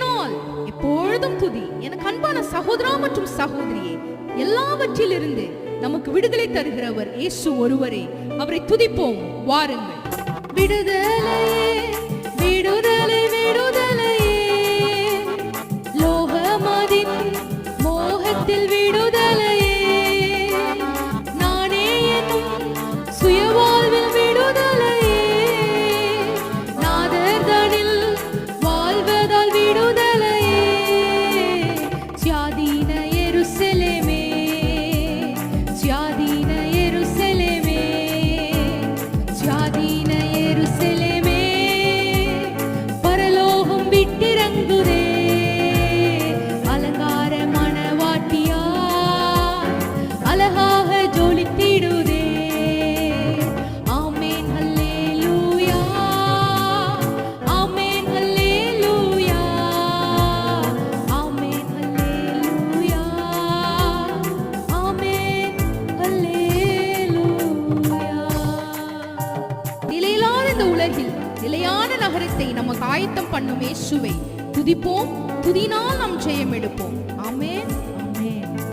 நாள் எப்பொழுதும் துதி. எனக்கு அன்பான சகோதரா மற்றும் சகோதரியே, எல்லாவற்றிலிருந்து நமக்கு விடுதலை தருகிறவர் இயேசு ஒருவரே. அவரை துதிப்போம் வாருங்கள். விடுதலையே விடுதலை விடுதலையே, லோகமதின் மோகத்தில் விடுதலையே, நானே என்னும் சுயவாழ்வில் விடுதலையே, நாதர்தனில் வாழ்வதால் விடுதலையே, சுயாதீன எருசலேமே, சுயாதீன எருசலேமே, சுயாதீன எருசலேமே, பரலோகம் விட்டிறங்குதே, அலங்கார மணவாட்டியா அழகாக ஜொலித்திடுதே. ஆமென் ஹல்லேலூயா, ஆமென் ஹல்லேலூயா, ஆமென் ஹல்லேலூயா, ஆமென் ஹல்லேலூயா. நிலையில்லாத இந்த உலகில் நிலையான நகரத்தை நமக்கு ஆயத்தம் பண்ணும் இயேசுவை துதிப்போம். துதினால் நாம் ஜெயம் எடுப்போம். ஆமென்.